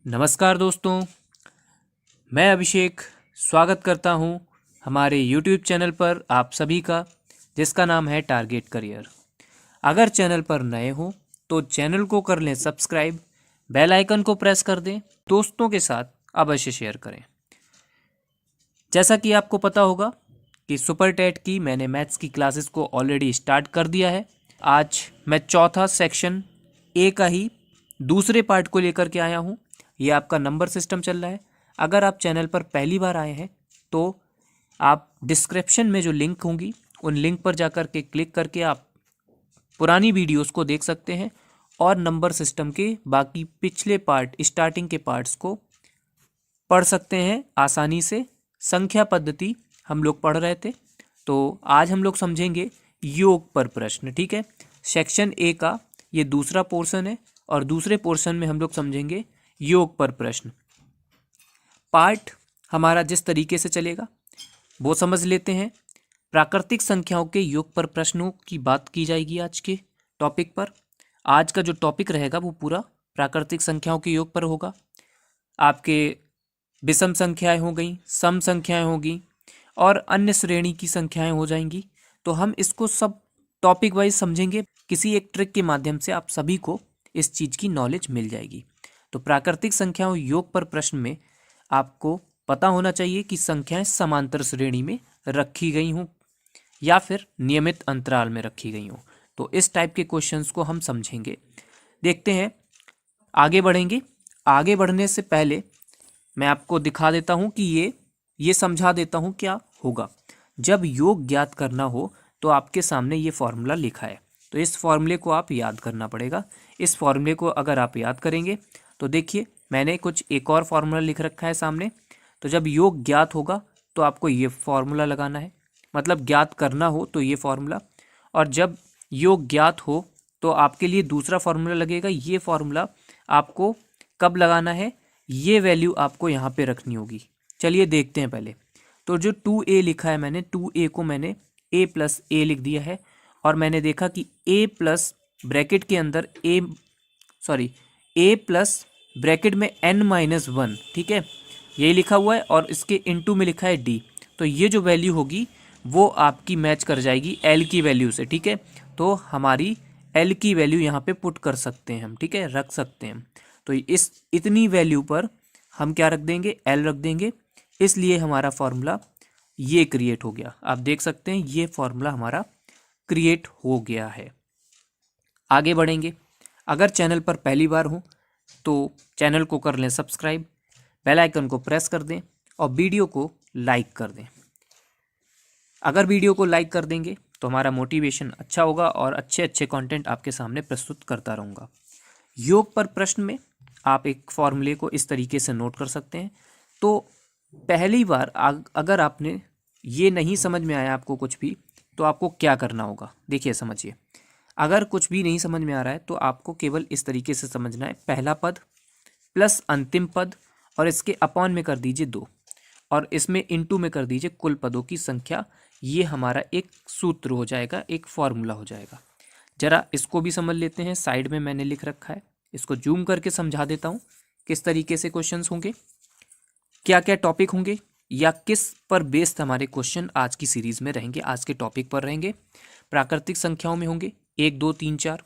नमस्कार दोस्तों, मैं अभिषेक स्वागत करता हूं हमारे YouTube चैनल पर आप सभी का, जिसका नाम है टारगेट करियर। अगर चैनल पर नए हो तो चैनल को कर लें सब्सक्राइब, बेल आइकन को प्रेस कर दें, दोस्तों के साथ अवश्य शेयर करें। जैसा कि आपको पता होगा कि सुपर टेट की मैंने मैथ्स की क्लासेस को ऑलरेडी स्टार्ट कर दिया है। आज मैं चौथा सेक्शन ए का ही दूसरे पार्ट को लेकर के आया हूँ। ये आपका नंबर सिस्टम चल रहा है। अगर आप चैनल पर पहली बार आए हैं तो आप डिस्क्रिप्शन में जो लिंक होंगी उन लिंक पर जाकर के क्लिक करके आप पुरानी वीडियोस को देख सकते हैं और नंबर सिस्टम के बाकी पिछले पार्ट स्टार्टिंग के पार्ट्स को पढ़ सकते हैं आसानी से। संख्या पद्धति हम लोग पढ़ रहे थे, तो आज हम लोग समझेंगे योग पर प्रश्न। ठीक है, सेक्शन ए का ये दूसरा पोर्शन है और दूसरे पोर्शन में हम लोग समझेंगे योग पर प्रश्न। पार्ट हमारा जिस तरीके से चलेगा वो समझ लेते हैं। प्राकृतिक संख्याओं के योग पर प्रश्नों की बात की जाएगी आज के टॉपिक पर। आज का जो टॉपिक रहेगा वो पूरा प्राकृतिक संख्याओं के योग पर होगा। आपके विषम संख्याएं हो गई, सम संख्याएं होगी और अन्य श्रेणी की संख्याएं हो जाएंगी। तो हम इसको सब टॉपिक वाइज समझेंगे। किसी एक ट्रिक के माध्यम से आप सभी को इस चीज़ की नॉलेज मिल जाएगी। तो प्राकृतिक संख्याओं योग पर प्रश्न में आपको पता होना चाहिए कि संख्याएं समांतर श्रेणी में रखी गई हों या फिर नियमित अंतराल में रखी गई हों। तो इस टाइप के क्वेश्चंस को हम समझेंगे। देखते हैं, आगे बढ़ेंगे। आगे बढ़ने से पहले मैं आपको दिखा देता हूं कि ये समझा देता हूं क्या होगा। जब योग ज्ञात करना हो तो आपके सामने ये फॉर्मूला लिखा है, तो इस फॉर्मूले को आप याद करना पड़ेगा। इस फॉर्मूले को अगर आप याद करेंगे तो देखिए मैंने कुछ एक और फार्मूला लिख रखा है सामने। तो जब योग ज्ञात होगा तो आपको ये फार्मूला लगाना है, मतलब ज्ञात करना हो तो ये फार्मूला। और जब योग ज्ञात हो तो आपके लिए दूसरा फार्मूला लगेगा। ये फार्मूला आपको कब लगाना है, ये वैल्यू आपको यहाँ पे रखनी होगी। चलिए देखते हैं पहले। तो जो 2a लिखा है मैंने, 2a को मैंने a प्लस ए लिख दिया है और मैंने देखा कि a प्लस ब्रैकेट के अंदर a प्लस ब्रैकेट में n-1, ठीक है, यही लिखा हुआ है और इसके इनटू में लिखा है d। तो ये जो वैल्यू होगी वो आपकी मैच कर जाएगी l की वैल्यू से। ठीक है, तो हमारी l की वैल्यू यहाँ पे पुट कर सकते हैं हम, ठीक है, रख सकते हैं। तो इस इतनी वैल्यू पर हम क्या रख देंगे, l रख देंगे। इसलिए हमारा फॉर्मूला ये क्रिएट हो गया। आप देख सकते हैं ये फॉर्मूला हमारा क्रिएट हो गया है। आगे बढ़ेंगे। अगर चैनल पर पहली बार हो तो चैनल को कर लें सब्सक्राइब, बेल आइकन को प्रेस कर दें और वीडियो को लाइक कर दें। अगर वीडियो को लाइक कर देंगे तो हमारा मोटिवेशन अच्छा होगा और अच्छे अच्छे कंटेंट आपके सामने प्रस्तुत करता रहूँगा। योग पर प्रश्न में आप एक फॉर्मूले को इस तरीके से नोट कर सकते हैं। तो पहली बार अगर आपने ये नहीं समझ में आया आपको कुछ भी, तो आपको क्या करना होगा, देखिए समझिए। अगर कुछ भी नहीं समझ में आ रहा है तो आपको केवल इस तरीके से समझना है, पहला पद प्लस अंतिम पद और इसके अपॉन में कर दीजिए 2 और इसमें इनटू में कर दीजिए कुल पदों की संख्या। ये हमारा एक सूत्र हो जाएगा, एक फॉर्मूला हो जाएगा। जरा इसको भी समझ लेते हैं। साइड में मैंने लिख रखा है, इसको जूम करके समझा देता हूँ किस तरीके से क्वेश्चंस होंगे, क्या क्या टॉपिक होंगे या किस पर बेस्ड हमारे क्वेश्चन आज की सीरीज में रहेंगे, आज के टॉपिक पर रहेंगे। प्राकृतिक संख्याओं में होंगे 1 2 3 4,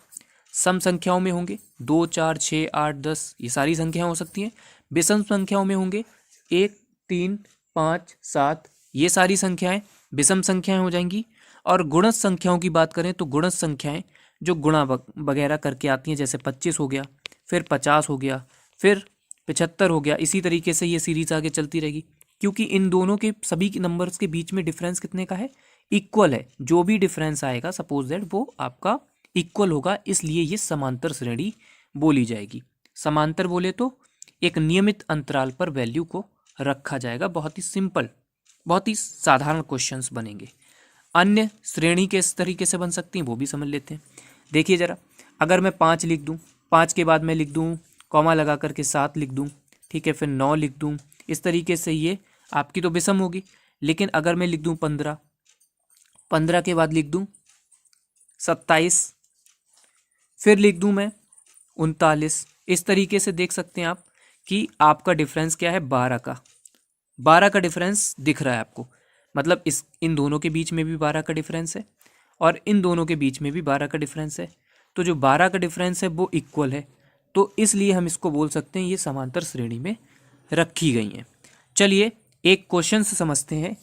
सम संख्याओं में होंगे 2 4 6 8 10, ये सारी संख्याएं हो सकती हैं। विषम संख्याओं में होंगे 1 3 5 7, ये सारी संख्याएं विषम संख्याएं हो जाएंगी। और गुणज संख्याओं की बात करें तो गुणज संख्याएं जो गुणा वगैरह करके आती हैं, जैसे 25 हो गया, फिर 50 हो गया, फिर 75 हो गया। इसी तरीके से ये सीरीज आगे चलती रहेगी, क्योंकि इन दोनों के सभी नंबर्स के बीच में डिफरेंस कितने का है, इक्वल है। जो भी डिफरेंस आएगा सपोज दैट वो आपका इक्वल होगा, इसलिए ये समांतर श्रेणी बोली जाएगी। समांतर बोले तो एक नियमित अंतराल पर वैल्यू को रखा जाएगा। बहुत ही सिंपल, बहुत ही साधारण क्वेश्चंस बनेंगे। अन्य श्रेणी किस तरीके से बन सकती हैं वो भी समझ लेते हैं। देखिए जरा, अगर मैं 5 लिख दूं, 5 के बाद मैं लिख दूं कॉमा लगा करके 7 लिख दूं, ठीक है, फिर 9 लिख दूं, इस तरीके से ये आपकी तो विषम होगी। लेकिन अगर मैं लिख दूं 15, 15 के बाद लिख दूं 27, फिर लिख दूं मैं 39, इस तरीके से देख सकते हैं आप कि आपका डिफरेंस क्या है, 12 का। 12 का डिफरेंस दिख रहा है आपको, मतलब इन दोनों के बीच में भी 12 का डिफरेंस है और इन दोनों के बीच में भी 12 का डिफरेंस है। तो जो 12 का डिफरेंस है वो इक्वल है, तो इसलिए हम इसको बोल सकते हैं ये समांतर श्रेणी में रखी गई हैं। चलिए एक क्वेश्चन से समझते हैं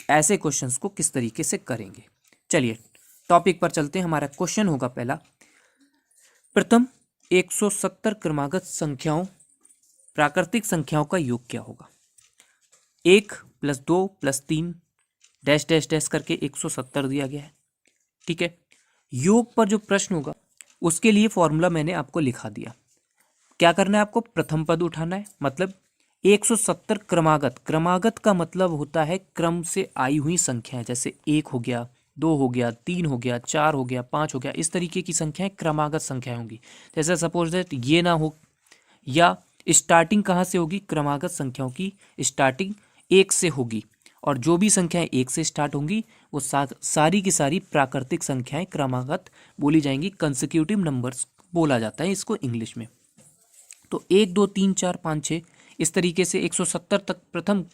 ऐसे क्वेश्चंस को किस तरीके से करेंगे। चलिए टॉपिक पर चलते हैं। हमारा क्वेश्चन होगा पहला, प्रथम 170 क्रमागत संख्याओं प्राकृतिक संख्याओं का योग क्या होगा। 1 + 2 + 3 डैश डैश डैश करके 170 दिया गया है। ठीक है, योग पर जो प्रश्न होगा उसके लिए फॉर्मूला मैंने आपको लिखा दिया। क्या करना है आपको, प्रथम पद उठाना है, मतलब 170 क्रमागत। क्रमागत का मतलब होता है क्रम से आई हुई संख्याएं, जैसे 1 हो गया, 2 हो गया, 3 हो गया, 4 हो गया, 5 हो गया, इस तरीके की संख्याएं क्रमागत संख्याएं होंगी। जैसे सपोज दैट ये ना हो, या स्टार्टिंग कहाँ से होगी, क्रमागत संख्याओं की स्टार्टिंग 1 से होगी, और जो भी संख्याएं 1 से स्टार्ट होंगी वो सारी की सारी प्राकृतिक संख्याएं क्रमागत बोली जाएंगी। कंसेक्यूटिव नंबर्स बोला जाता है इसको इंग्लिश में। तो 1 2 3 4 5 6 इस तरीके से 170 तक प्रथम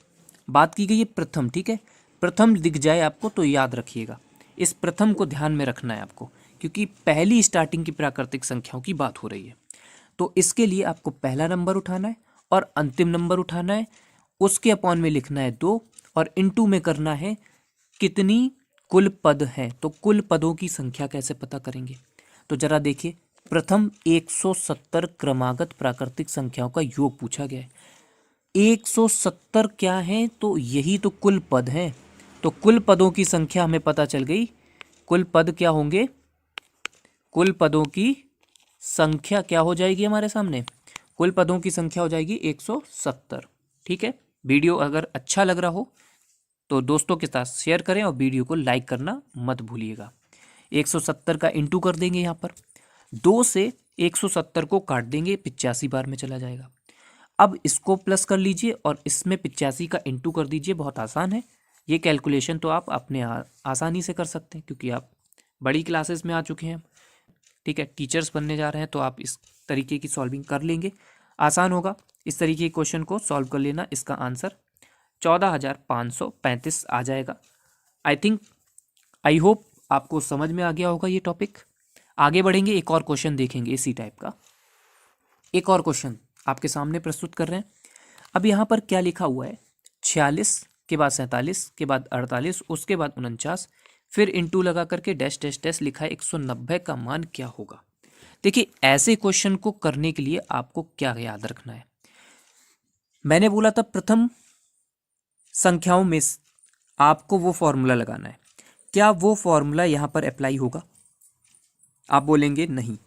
बात की गई है। प्रथम, ठीक है, प्रथम दिख जाए आपको तो याद रखिएगा, इस प्रथम को ध्यान में रखना है आपको, क्योंकि पहली स्टार्टिंग की प्राकृतिक संख्याओं की बात हो रही है। तो इसके लिए आपको पहला नंबर उठाना है और अंतिम नंबर उठाना है, उसके अपॉन में लिखना है 2 और इनटू में करना है कितनी कुल पद हैं। तो कुल पदों की संख्या कैसे पता करेंगे, तो जरा देखिए, प्रथम 170 क्रमागत प्राकृतिक संख्याओं का योग पूछा गया है। 170 क्या है, तो यही तो कुल पद हैं। तो कुल पदों की संख्या हमें पता चल गई। कुल पद क्या होंगे, कुल पदों की संख्या क्या हो जाएगी हमारे सामने, कुल पदों की संख्या हो जाएगी 170। ठीक है, वीडियो अगर अच्छा लग रहा हो तो दोस्तों के साथ शेयर करें और वीडियो को लाइक करना मत भूलिएगा। 170 का इंटू कर देंगे, यहाँ पर 2 से 170 को काट देंगे, 85 बार में चला जाएगा। अब इसको प्लस कर लीजिए और इसमें 85 का इंटू कर दीजिए। बहुत आसान है ये कैलकुलेशन, तो आप अपने आसानी से कर सकते हैं क्योंकि आप बड़ी क्लासेस में आ चुके हैं। ठीक है, टीचर्स बनने जा रहे हैं तो आप इस तरीके की सॉल्विंग कर लेंगे, आसान होगा इस तरीके के क्वेश्चन को सॉल्व कर लेना। इसका आंसर 14,535 आ जाएगा। आई होप आपको समझ में आ गया होगा ये टॉपिक। आगे बढ़ेंगे, एक और क्वेश्चन देखेंगे इसी टाइप का। एक और क्वेश्चन आपके सामने प्रस्तुत कर रहे हैं। अब यहाँ पर क्या लिखा हुआ है, 46 के बाद 47 के बाद 48 उसके बाद 49 फिर इंटू लगा करके डैश डैश डैश लिखा है 190 का मान क्या होगा। देखिए ऐसे क्वेश्चन को करने के लिए आपको क्या याद रखना है, मैंने बोला था प्रथम संख्याओं में आपको वो फॉर्मूला लगाना है। क्या वो फॉर्मूला यहाँ पर अप्लाई होगा, आप बोलेंगे नहीं,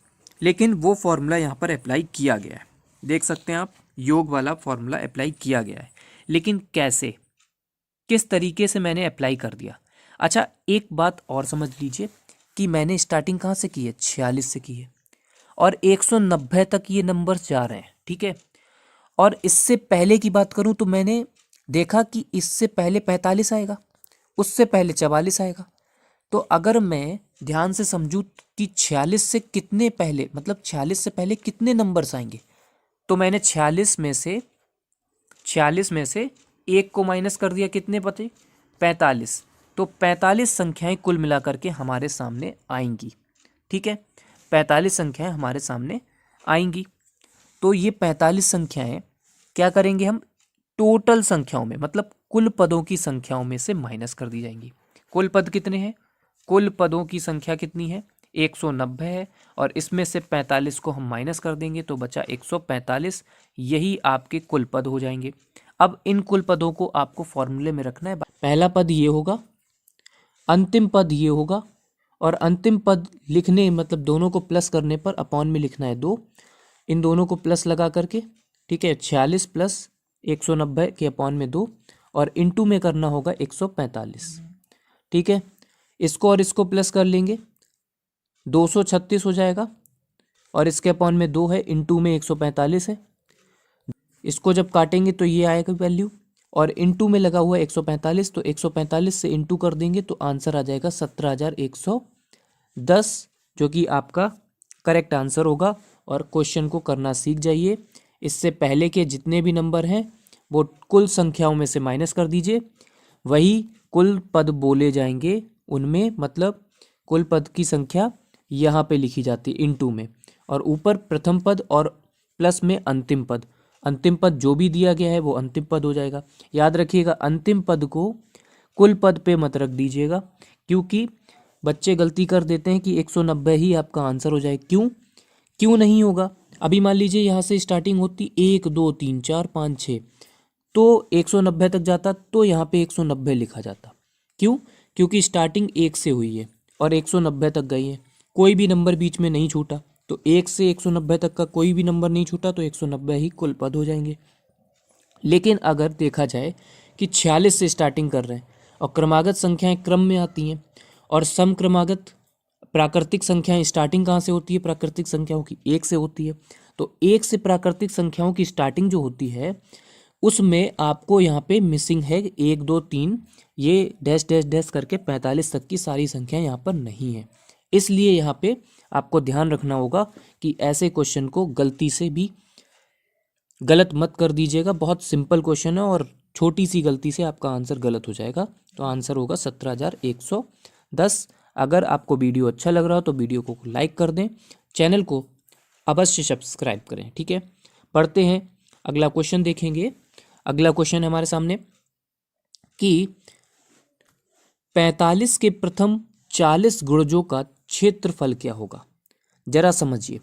लेकिन वो फॉर्मूला यहाँ पर अप्लाई किया गया है। देख सकते हैं आप, योग वाला फॉर्मूला अप्लाई किया गया है, लेकिन कैसे, किस तरीके से मैंने अप्लाई कर दिया। अच्छा एक बात और समझ लीजिए कि मैंने स्टार्टिंग कहाँ से की है, 46 से की है और 190 तक ये नंबर्स जा रहे हैं। ठीक है, और इससे पहले की बात करूं तो मैंने देखा कि इससे पहले 45 आएगा, उससे पहले 44 आएगा। तो अगर मैं ध्यान से समझूं कि 46 से कितने पहले, मतलब 46 से पहले कितने नंबर्स आएंगे, तो मैंने 46 में से एक को माइनस कर दिया, कितने बचे, 45। तो 45 संख्याएं कुल मिलाकर के हमारे सामने आएंगी। ठीक है, 45 संख्याएं हमारे सामने आएंगी। तो ये 45 संख्याएं क्या करेंगे हम, टोटल संख्याओं में, मतलब कुल पदों की संख्याओं में से माइनस कर दी जाएंगी। कुल पद कितने हैं, कुल पदों की संख्या कितनी है, 190 है, और इसमें से 45 को हम माइनस कर देंगे तो बचा 145। यही आपके कुल पद हो जाएंगे। अब इन कुल पदों को आपको फॉर्मूले में रखना है। पहला पद ये होगा, अंतिम पद ये होगा, और अंतिम पद लिखने मतलब दोनों को प्लस करने पर अपॉन में लिखना है 2, इन दोनों को प्लस लगा करके। ठीक है, 46 + 190 के अपॉन में 2 और इंटू में करना होगा 145। ठीक है, इसको और इसको प्लस कर लेंगे, 236 हो जाएगा, और इसके अपॉन में 2 है, इंटू में 145 है। इसको जब काटेंगे तो ये आएगा वैल्यू, और इंटू में लगा हुआ है 145, तो 145 से इंटू कर देंगे तो आंसर आ जाएगा 17,110, जो कि आपका करेक्ट आंसर होगा। और क्वेश्चन को करना सीख जाइए, इससे पहले के जितने भी नंबर हैं वो कुल संख्याओं में से माइनस कर दीजिए, वही कुल पद बोले जाएंगे उनमें, मतलब कुल पद की संख्या यहाँ पे लिखी जाती है इनटू में, और ऊपर प्रथम पद और प्लस में अंतिम पद। अंतिम पद जो भी दिया गया है वो अंतिम पद हो जाएगा। याद रखिएगा अंतिम पद को कुल पद पे मत रख दीजिएगा, क्योंकि बच्चे गलती कर देते हैं कि 190 ही आपका आंसर हो जाए। क्यों नहीं होगा? अभी मान लीजिए यहाँ से स्टार्टिंग होती 1 2 3 4 5 6, तो 190 तक जाता तो यहाँ पे 190 लिखा जाता। क्यों? क्योंकि स्टार्टिंग 1 से हुई है और 190 तक गई है, कोई भी नंबर बीच में नहीं छूटा, तो 1 से 190 तक का कोई भी नंबर नहीं छूटा, तो 190 ही कुल पद हो जाएंगे। लेकिन अगर देखा जाए कि 46 से स्टार्टिंग कर रहे हैं और क्रमागत संख्याएं क्रम में आती हैं, और सम क्रमागत प्राकृतिक संख्याएं स्टार्टिंग कहाँ से होती है? प्राकृतिक संख्याओं की 1 से होती है। तो 1 से प्राकृतिक संख्याओं की स्टार्टिंग जो होती है उसमें आपको यहाँ पे मिसिंग है 1 2 3, ये डैश डैश डैश करके 45 तक की सारी संख्याएं यहाँ पर नहीं है। इसलिए यहाँ पे आपको ध्यान रखना होगा कि ऐसे क्वेश्चन को गलती से भी गलत मत कर दीजिएगा। बहुत सिंपल क्वेश्चन है और छोटी सी गलती से आपका आंसर गलत हो जाएगा। तो आंसर होगा 17,110। अगर आपको वीडियो अच्छा लग रहा हो तो वीडियो को लाइक कर दें, चैनल को अवश्य सब्सक्राइब करें। ठीक है, पढ़ते हैं, अगला क्वेश्चन देखेंगे। अगला क्वेश्चन है हमारे सामने कि 45 के प्रथम 40 गुणजों का क्षेत्रफल क्या होगा। जरा समझिए,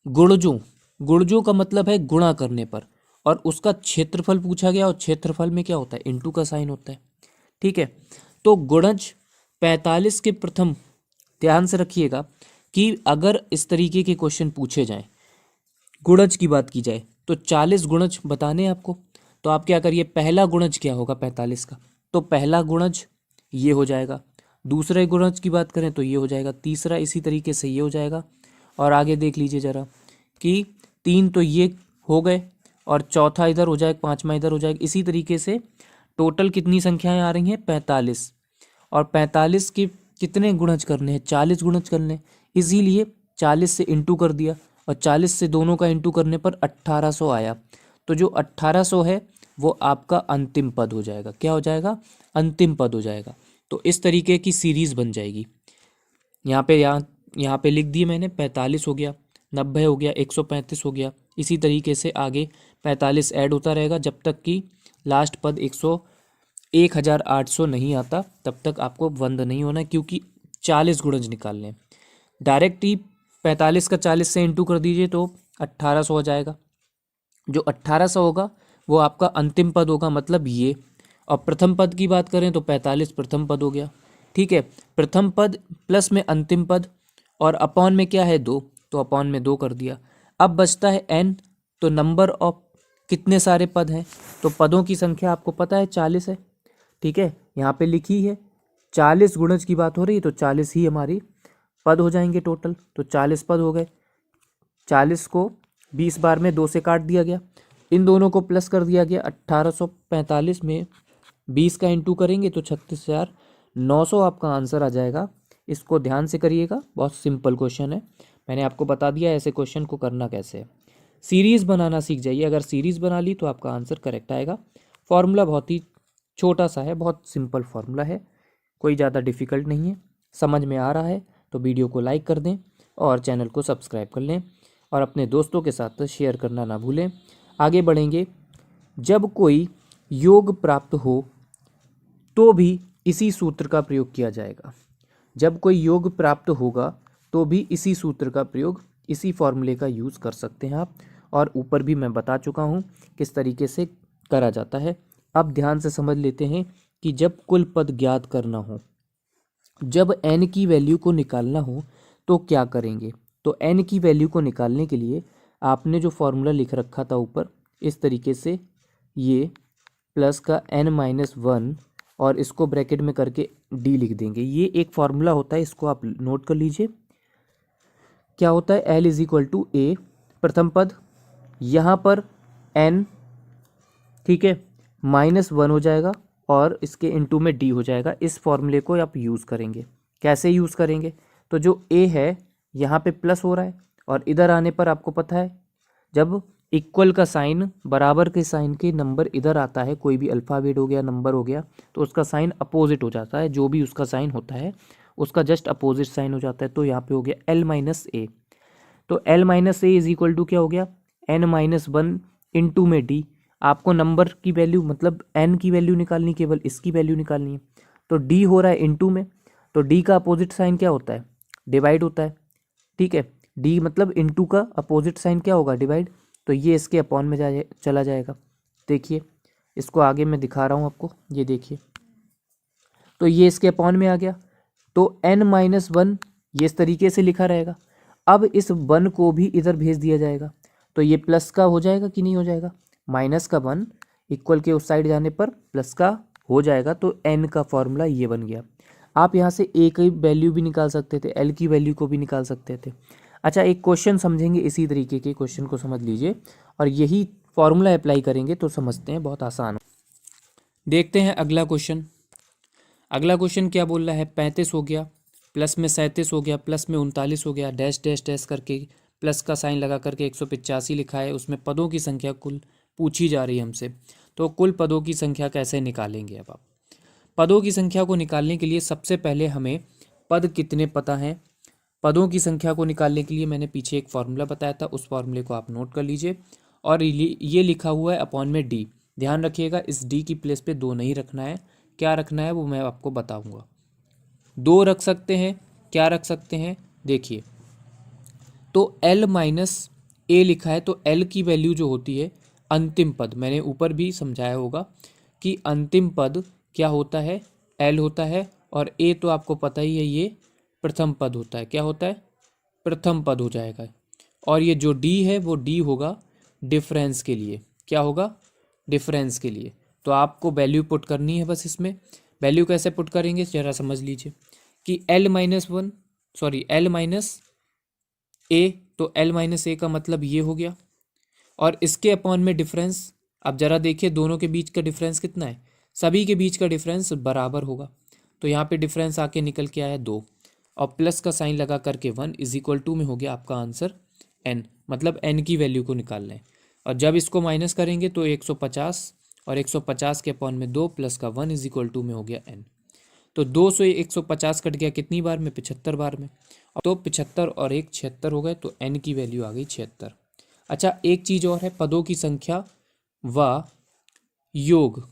गुणजों का मतलब है गुणा करने पर, और उसका क्षेत्रफल पूछा गया, और क्षेत्रफल में क्या होता है? इनटू का साइन होता है। ठीक है, तो गुणज 45 के प्रथम, ध्यान से रखिएगा कि अगर इस तरीके के क्वेश्चन पूछे जाएं, गुणज की बात की जाए, तो 40 गुणज बताने हैं आपको। तो आप क्या करिए, पहला गुणज क्या होगा 45 का? तो पहला गुणज ये हो जाएगा। दूसरे गुणज की बात करें तो ये हो जाएगा। तीसरा इसी तरीके से ये हो जाएगा। और आगे देख लीजिए जरा कि 3 तो ये हो गए, और चौथा इधर हो जाएगा, पांचवा इधर हो जाएगा। इसी तरीके से टोटल कितनी संख्याएं आ रही हैं? 45। और 45 के कितने गुणज करने हैं? 40 गुणज करने हैं। इसीलिए 40 से इंटू कर दिया, और 40 से दोनों का इंटू करने पर 1800 आया। तो जो 1800 है वो आपका अंतिम पद हो जाएगा। क्या हो जाएगा? अंतिम पद हो जाएगा। तो इस तरीके की सीरीज बन जाएगी। यहाँ पे लिख दिए मैंने, 45 हो गया, 90 हो गया, 135 हो गया। इसी तरीके से आगे 45 ऐड होता रहेगा जब तक कि लास्ट पद 1800 नहीं आता, तब तक आपको बंद नहीं होना है, क्योंकि 40 गुणज निकालने हैं। डायरेक्ट ही 45 का 40 से इंटू कर दीजिए तो 1800 हो जाएगा। जो 1800 होगा वो आपका अंतिम पद होगा, मतलब ये। और प्रथम पद की बात करें तो 45 प्रथम पद हो गया। ठीक है, प्रथम पद प्लस में अंतिम पद, और अपॉन में क्या है? 2, तो अपॉन में 2 कर दिया। अब बचता है n, तो नंबर ऑफ कितने सारे पद हैं? तो पदों की संख्या आपको पता है 40 है। ठीक है, यहाँ पे लिखी है 40 गुणज की बात हो रही है, तो 40 ही हमारी पद हो जाएंगे टोटल। तो 40 पद हो गए। 40 को 20 बार में 2 से काट दिया गया, इन दोनों को प्लस कर दिया गया। 1845 में 20 का इंटू करेंगे तो 36,900 आपका आंसर आ जाएगा। इसको ध्यान से करिएगा, बहुत सिंपल क्वेश्चन है। मैंने आपको बता दिया ऐसे क्वेश्चन को करना कैसे है। सीरीज़ बनाना सीख जाइए, अगर सीरीज़ बना ली तो आपका आंसर करेक्ट आएगा। फॉर्मूला बहुत ही छोटा सा है, बहुत सिंपल फॉर्मूला है, कोई ज़्यादा डिफ़िकल्ट नहीं है। समझ में आ रहा है तो वीडियो को लाइक कर दें और चैनल को सब्सक्राइब कर लें, और अपने दोस्तों के साथ शेयर करना ना भूलें। आगे बढ़ेंगे। जब कोई योग प्राप्त हो तो भी इसी सूत्र का प्रयोग किया जाएगा। जब कोई योग प्राप्त होगा तो भी इसी सूत्र का प्रयोग, इसी फॉर्मूले का यूज़ कर सकते हैं आप। और ऊपर भी मैं बता चुका हूँ किस तरीके से करा जाता है। अब ध्यान से समझ लेते हैं कि जब कुल पद ज्ञात करना हो, जब n की वैल्यू को निकालना हो तो क्या करेंगे। तो n की वैल्यू को निकालने के लिए आपने जो फॉर्मूला लिख रखा था ऊपर, इस तरीके से ये प्लस का n-1 और इसको ब्रैकेट में करके d लिख देंगे। ये एक फॉर्मूला होता है, इसको आप नोट कर लीजिए। क्या होता है? l = a, प्रथम पद, यहाँ पर n, ठीक है, -1 हो जाएगा और इसके इंटू में d हो जाएगा। इस फॉर्मूले को आप यूज़ करेंगे। कैसे यूज़ करेंगे? तो जो a है यहाँ पे प्लस हो रहा है, और इधर आने पर आपको पता है जब इक्वल का साइन, बराबर के साइन के नंबर इधर आता है, कोई भी अल्फ़ाबेट हो गया, नंबर हो गया, तो उसका साइन अपोजिट हो जाता है, जो भी उसका साइन होता है उसका जस्ट अपोजिट साइन हो जाता है। तो यहाँ पे हो गया एल माइनस ए। तो L minus A is equal to क्या हो गया, एन माइनस वन इंटू में डी। आपको नंबर की वैल्यू मतलब एन की वैल्यू निकालनी, केवल इसकी वैल्यू निकालनी है। तो डी हो रहा है इंटू में, तो डी का अपोजिट साइन क्या होता है, डिवाइड होता है, ठीक है। डी मतलब इंटू का अपोजिट साइन क्या होगा, डिवाइड। तो ये इसके अपॉन में चला जाएगा। देखिए इसको आगे मैं दिखा रहा हूँ आपको, ये देखिए, तो ये इसके अपॉन में आ गया। तो n माइनस वन ये इस तरीके से लिखा रहेगा। अब इस वन को भी इधर भेज दिया जाएगा, तो ये प्लस का हो जाएगा कि नहीं हो जाएगा, माइनस का वन इक्वल के उस साइड जाने पर प्लस का हो जाएगा। तो n का फॉर्मूला ये बन गया। आप यहाँ से a की वैल्यू भी निकाल सकते थे, l की वैल्यू को भी निकाल सकते थे। अच्छा एक क्वेश्चन समझेंगे, इसी तरीके के क्वेश्चन को समझ लीजिए और यही फॉर्मूला अप्लाई करेंगे तो समझते हैं, बहुत आसान। देखते हैं अगला क्वेश्चन। अगला क्वेश्चन क्या बोल रहा है, 35 हो गया, प्लस में 37 हो गया, प्लस में 39 हो गया, डैश डैश डैश करके प्लस का साइन लगा करके 185 लिखा है। उसमें पदों की संख्या कुल पूछी जा रही है हमसे। तो कुल पदों की संख्या कैसे निकालेंगे। अब आप पदों की संख्या को निकालने के लिए सबसे पहले हमें पद कितने पता हैं, पदों की संख्या को निकालने के लिए मैंने पीछे एक फार्मूला बताया था, उस फार्मूले को आप नोट कर लीजिए। और ये लिखा हुआ है अपॉन में डी। ध्यान रखिएगा इस डी की प्लेस पे 2 नहीं रखना है, क्या रखना है वो मैं आपको बताऊंगा। 2 रख सकते हैं, क्या रख सकते हैं, देखिए। तो L माइनस ए लिखा है, तो L की वैल्यू जो होती है अंतिम पद, मैंने ऊपर भी समझाया होगा कि अंतिम पद क्या होता है, L होता है। और A तो आपको पता ही है, ये प्रथम पद होता है, क्या होता है, प्रथम पद हो जाएगा। और ये जो D है वो D होगा डिफरेंस के लिए, क्या होगा, डिफरेंस के लिए। तो आपको वैल्यू पुट करनी है बस। इसमें वैल्यू कैसे पुट करेंगे जरा समझ लीजिए कि L minus one sorry L minus A, तो L माइनस ए का मतलब ये हो गया, और इसके अपॉन में डिफरेंस। अब जरा देखिए दोनों के बीच का डिफरेंस कितना है, सभी के बीच का डिफरेंस बराबर होगा। तो यहाँ पे डिफरेंस आके निकल के आया 2, और प्लस का साइन लगा करके 1 इज इक्वल टू में हो गया आपका आंसर n, मतलब n की वैल्यू को निकाल लें। और जब इसको माइनस करेंगे तो 150, और 150 के अपॉन में 2 प्लस का 1 इज इक्वल टू में हो गया n। तो 2 से 150 कट गया कितनी बार में, 75 बार में। तो 75 और 1 76 हो गए, तो n की वैल्यू आ गई 76। अच्छा एक चीज़ और है, पदों की संख्या व योग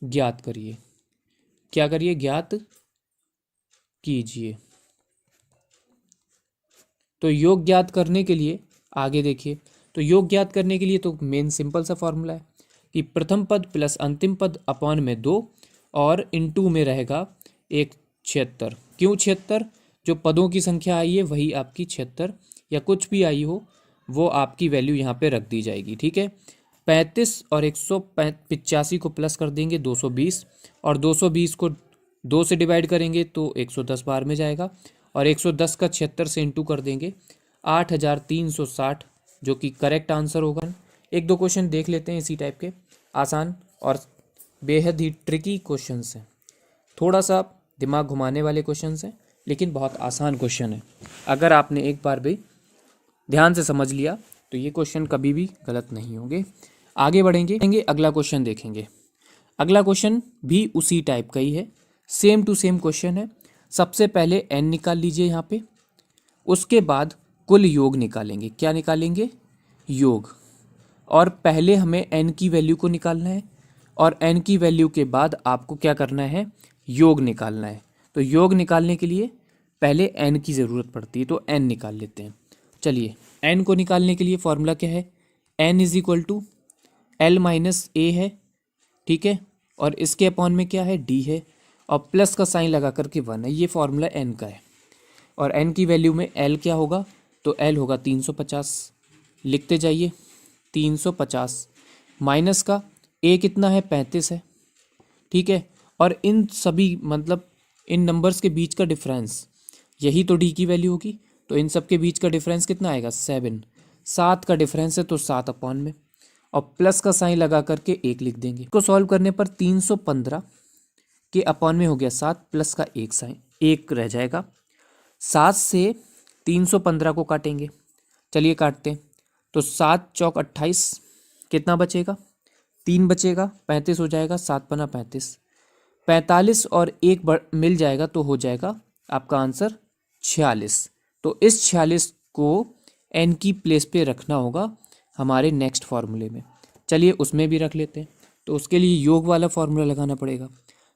ज्ञात करिए। क्या करिए, ज्ञात कीजिए। तो योग ज्ञात करने के लिए आगे देखिए, तो योग ज्ञात करने के लिए तो मेन सिंपल सा फॉर्मूला है कि प्रथम पद प्लस अंतिम पद अपॉन में 2 और इनटू में रहेगा 76। क्यों 76, जो पदों की संख्या आई है वही आपकी 76, या कुछ भी आई हो वो आपकी वैल्यू यहाँ पे रख दी जाएगी, ठीक है। 35 और 185 को प्लस कर देंगे 220, और 220 को 2 से डिवाइड करेंगे तो 110 बार में जाएगा, और 110 का 76 से इंटू कर देंगे 8360, जो कि करेक्ट आंसर होगा। एक दो क्वेश्चन देख लेते हैं इसी टाइप के, आसान और बेहद ही ट्रिकी क्वेश्चंस हैं, थोड़ा सा दिमाग घुमाने वाले क्वेश्चंस हैं, लेकिन बहुत आसान क्वेश्चन है। अगर आपने एक बार भी ध्यान से समझ लिया तो ये क्वेश्चन कभी भी गलत नहीं होंगे। आगे बढ़ेंगे, अगला क्वेश्चन देखेंगे। अगला क्वेश्चन भी उसी टाइप का ही है, सेम टू सेम क्वेश्चन है। सबसे पहले n निकाल लीजिए यहाँ पे, उसके बाद कुल योग निकालेंगे। क्या निकालेंगे, योग। और पहले हमें n की वैल्यू को निकालना है, और n की वैल्यू के बाद आपको क्या करना है, योग निकालना है। तो योग निकालने के लिए पहले n की ज़रूरत पड़ती है, तो n निकाल लेते हैं। चलिए n को निकालने के लिए फॉर्मूला क्या है, n is equal to L minus A है, ठीक है, और इसके अपॉन में क्या है, d है, और प्लस का साइन लगा करके 1 है। ये फॉर्मूला n का है, और n की वैल्यू में l क्या होगा, तो l होगा 350। लिखते जाइए 350, माइनस का a कितना है, 35 है, ठीक है। और इन सभी मतलब इन नंबर्स के बीच का डिफरेंस, यही तो d की वैल्यू होगी, तो इन सब के बीच का डिफरेंस कितना आएगा, 7। 7 का डिफरेंस है तो 7 अपॉन में, और प्लस का साइन लगा करके 1 लिख देंगे। इसको सॉल्व करने पर 315 के अपॉन में हो गया 7, प्लस का 1 साइन 1 रह जाएगा। 7 से 315 को काटेंगे, चलिए काटते हैं। तो 7 चौक 28, कितना बचेगा? 3 बचेगा, 35 हो जाएगा, 7 पना 35, 45 और एक मिल जाएगा तो हो जाएगा आपका आंसर 46। तो इस 46 को n की प्लेस पे रखना होगा हमारे नेक्स्ट फार्मूले में। चलिए उसमें भी रख लेते हैं। तो उसके लिए योग वाला फार्मूला लगाना पड़ेगा।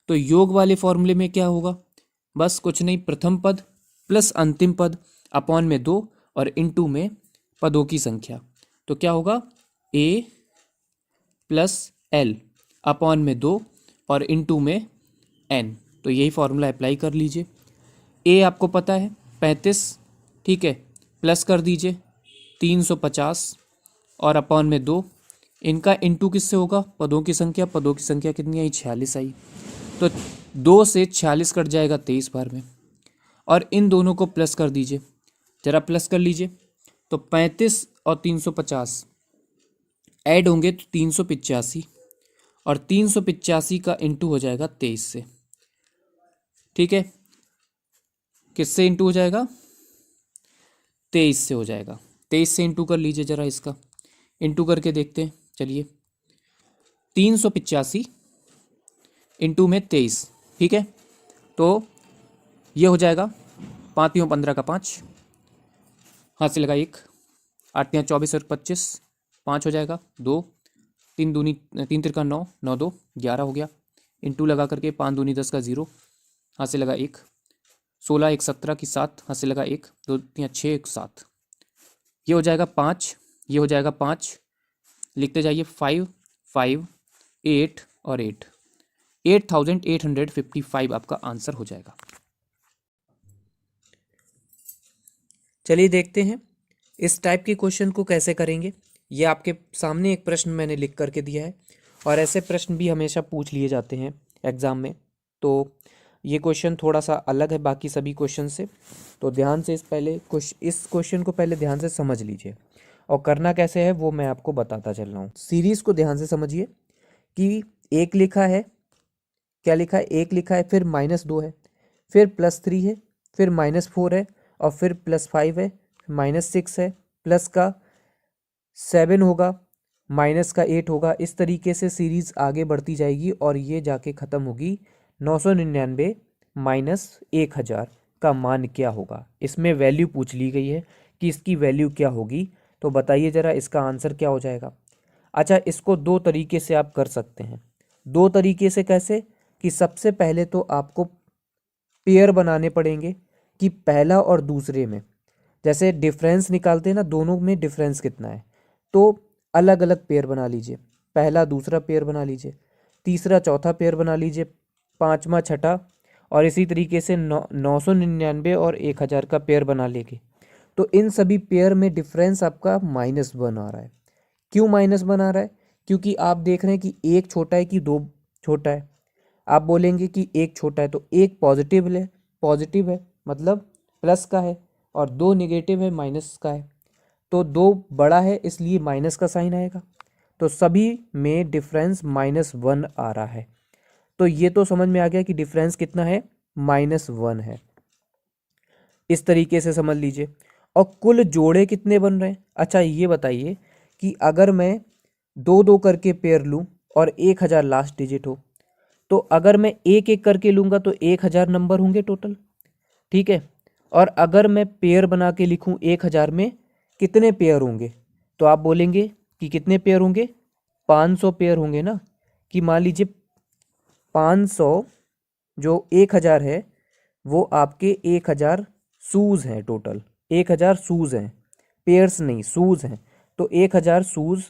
तो योग वाले फार्मूले में क्या होगा? बस कुछ नहीं, प्रथम पद प्लस अंतिम पद अपॉन में 2 और इनटू में पदों की संख्या। तो क्या होगा? a प्लस एल अपॉन में 2 और इनटू में n। तो यही फार्मूला अप्लाई कर लीजिए। a आपको पता है 35, ठीक है, प्लस कर दीजिए 350 और अपॉन में 2, इनका इनटू किससे होगा? पदों की संख्या। पदों की संख्या कितनी आई? 46 आई। तो 2 से 46 कट जाएगा 23 बार में, और इन दोनों को प्लस कर दीजिए, जरा प्लस कर लीजिए। तो 35 और 350 ऐड होंगे तो 385, और 385 का इंटू हो जाएगा 23 से, ठीक है। किससे इंटू हो जाएगा? 23 से हो जाएगा। 23 से इंटू कर लीजिए, जरा इसका इंटू करके देखते हैं। चलिए 385 इंटू में 23, ठीक है। तो ये हो जाएगा 5 × 15 का 5, हाथ से लगा 1, 8 × 24 और 25, 5 हो जाएगा, 2, 3 दूनी 3 तिरका 9, 9 2 11 हो गया। इंटू लगा करके 5 दूनी 10 का 0, हाथ से लगा 1, 16 1 17 की 7, हाथ से लगा 1, 2 3 6 1 7, ये हो जाएगा 5, ये हो जाएगा 5, लिखते जाइए 5 5 8 और 8, 8855 आपका आंसर हो जाएगा। चलिए देखते हैं इस टाइप के क्वेश्चन को कैसे करेंगे। ये आपके सामने एक प्रश्न मैंने लिख करके दिया है, और ऐसे प्रश्न भी हमेशा पूछ लिए जाते हैं एग्ज़ाम में। तो ये क्वेश्चन थोड़ा सा अलग है बाकी सभी क्वेश्चन से, तो ध्यान से इस क्वेश्चन को पहले ध्यान से समझ लीजिए, और करना कैसे है वो मैं आपको बताता चल रहा हूँ। सीरीज़ को ध्यान से समझिए कि एक लिखा है, क्या लिखा है? 1 लिखा है, फिर -2 है, फिर +3 है, फिर -4 है, और फिर +5 है, -6 है, प्लस का 7 होगा, माइनस का 8 होगा। इस तरीके से सीरीज़ आगे बढ़ती जाएगी और ये जाके ख़त्म होगी 999 माइनस 1000 का मान क्या होगा। इसमें वैल्यू पूछ ली गई है कि इसकी वैल्यू क्या होगी। तो बताइए ज़रा इसका आंसर क्या हो जाएगा। अच्छा, इसको 2 तरीके से आप कर सकते हैं। 2 तरीके से कैसे? कि सबसे पहले तो आपको पेयर बनाने पड़ेंगे कि पहला और दूसरे में, जैसे डिफरेंस निकालते हैं ना, दोनों में डिफरेंस कितना है, तो अलग अलग पेयर बना लीजिए। पहला दूसरा पेयर बना लीजिए, तीसरा चौथा पेयर बना लीजिए, पांचवा छठा, और इसी तरीके से 999 और 1000 का पेयर बना लेंगे। तो इन सभी पेयर में डिफरेंस आपका -1 आ रहा है। क्यों -1 आ रहा है? क्योंकि आप देख रहे हैं कि एक छोटा है कि 2 छोटा है। आप बोलेंगे कि एक छोटा है तो एक पॉजिटिव है मतलब प्लस का है, और 2 नेगेटिव है माइनस का है। तो 2 बड़ा है इसलिए माइनस का साइन आएगा। तो सभी में डिफरेंस -1 आ रहा है। तो ये तो समझ में आ गया कि डिफरेंस कितना है? -1 है। इस तरीके से समझ लीजिए। और कुल जोड़े कितने बन रहे हैं? अच्छा ये बताइए कि अगर मैं 2-2 करके पेयर लूँ और 1000 लास्ट डिजिट हो, तो अगर मैं एक एक करके लूँगा तो 1000 नंबर होंगे टोटल, ठीक है। और अगर मैं पेयर बना के लिखूँ 1000 में कितने पेयर होंगे, तो आप बोलेंगे कि कितने पेयर होंगे? 500 पेयर होंगे ना। कि मान लीजिए 500 जो 1000 है वो आपके 1000 शूज़ हैं, टोटल 1000 शूज़ हैं, पेयर्स नहीं शूज़ हैं। तो 1000 शूज़